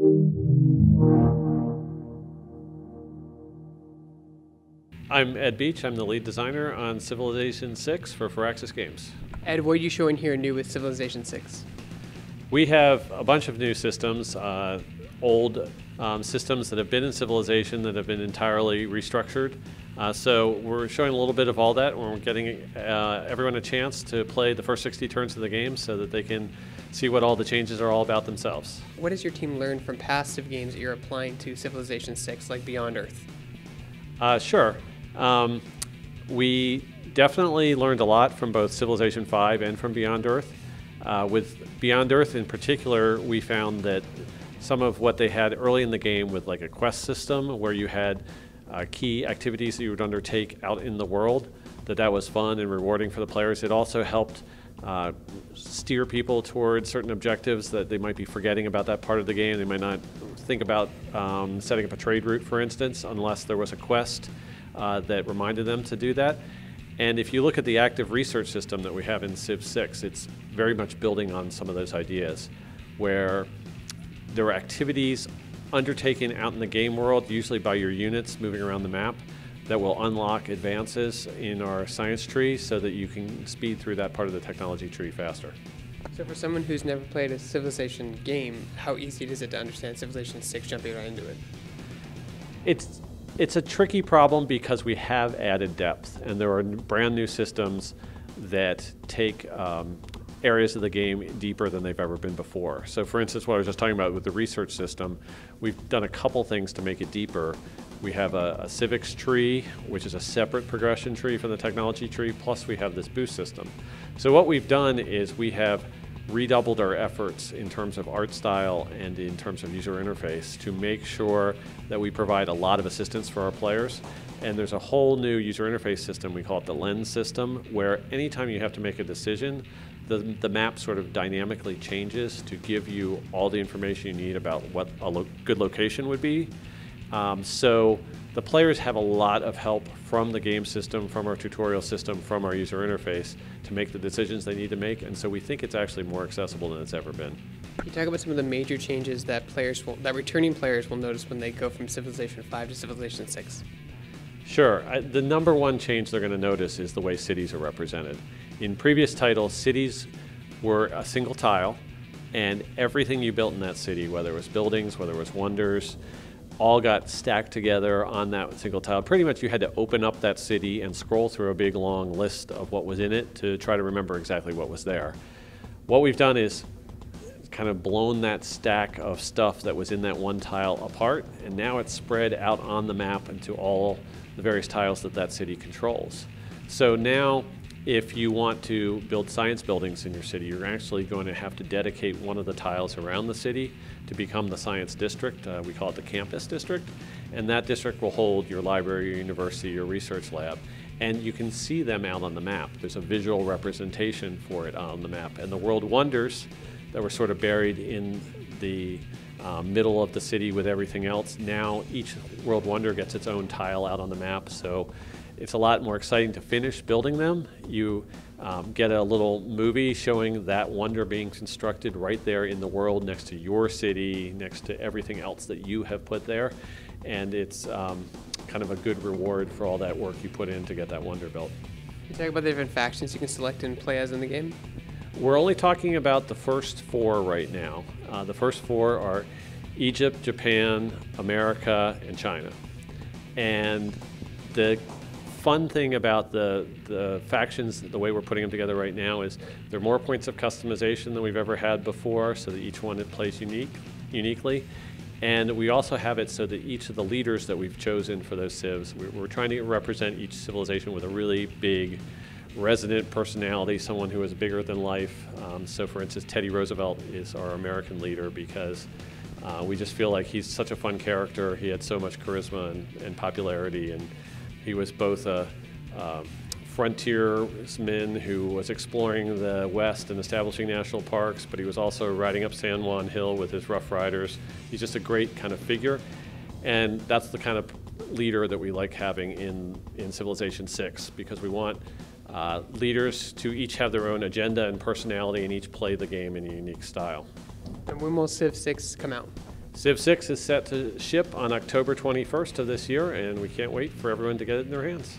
I'm Ed Beach. I'm the lead designer on Civilization 6 for Firaxis Games. Ed, what are you showing here new with Civilization 6? We have a bunch of new systems, old systems that have been in Civilization that have been entirely restructured. So we're showing a little bit of all that. We're getting everyone a chance to play the first 60 turns of the game so that they can see what all the changes are all about themselves. What has your team learned from past Civ games that you're applying to Civilization 6, like Beyond Earth? Sure. We definitely learned a lot from both Civilization 5 and from Beyond Earth. With Beyond Earth in particular, we found that some of what they had early in the game with like a quest system where you had key activities that you would undertake out in the world, that was fun and rewarding for the players. It also helped steer people towards certain objectives that they might be forgetting about that part of the game. They might not think about setting up a trade route, for instance, unless there was a quest that reminded them to do that. And if you look at the active research system that we have in Civ 6, it's very much building on some of those ideas, where there are activities undertaken out in the game world, usually by your units moving around the map, that will unlock advances in our science tree so that you can speed through that part of the technology tree faster. So for someone who's never played a Civilization game, how easy is it to understand Civilization 6 jumping right into it? It's a tricky problem because we have added depth, and there are brand new systems that take areas of the game deeper than they've ever been before. So for instance, what I was just talking about with the research system, we've done a couple things to make it deeper. We have a civics tree, which is a separate progression tree from the technology tree, plus we have this boost system. So what we've done is we have redoubled our efforts in terms of art style and in terms of user interface to make sure that we provide a lot of assistance for our players. And there's a whole new user interface system, we call it the lens system, where anytime you have to make a decision, the map sort of dynamically changes to give you all the information you need about what a good location would be. So the players have a lot of help from the game system, from our tutorial system, from our user interface to make the decisions they need to make, and so we think it's actually more accessible than it's ever been. Can you talk about some of the major changes that returning players will notice when they go from Civilization 5 to Civilization 6? Sure. The number one change they're going to notice is the way cities are represented. In previous titles, cities were a single tile, and everything you built in that city, whether it was buildings, whether it was wonders, all got stacked together on that single tile. Pretty much you had to open up that city and scroll through a big long list of what was in it to try to remember exactly what was there. What we've done is kind of blown that stack of stuff that was in that one tile apart, and now it's spread out on the map into all the various tiles that city controls. So now if you want to build science buildings in your city, you're actually going to have to dedicate one of the tiles around the city to become the science district. We call it the campus district. And that district will hold your library, your university, your research lab. And you can see them out on the map. There's a visual representation for it on the map. And the world wonders that were sort of buried in the middle of the city with everything else, now each world wonder gets its own tile out on the map. So it's a lot more exciting to finish building them. You get a little movie showing that wonder being constructed right there in the world next to your city, next to everything else that you have put there. And it's kind of a good reward for all that work you put in to get that wonder built. Can you talk about the different factions you can select and play as in the game? We're only talking about the first four right now. The first four are Egypt, Japan, America, and China. And the fun thing about the factions, the way we're putting them together right now, is there are more points of customization than we've ever had before, so that each one plays uniquely. And we also have it so that each of the leaders that we've chosen for those civs, we're trying to represent each civilization with a really big resonant personality, someone who is bigger than life. So for instance, Teddy Roosevelt is our American leader because we just feel like he's such a fun character. He had so much charisma and popularity, and he was both a frontiersman who was exploring the West and establishing national parks, but he was also riding up San Juan Hill with his Rough Riders. He's just a great kind of figure, and that's the kind of leader that we like having in Civilization 6, because we want leaders to each have their own agenda and personality and each play the game in a unique style. And when will Civ 6 come out? Civ 6 is set to ship on October 21st of this year, and we can't wait for everyone to get it in their hands.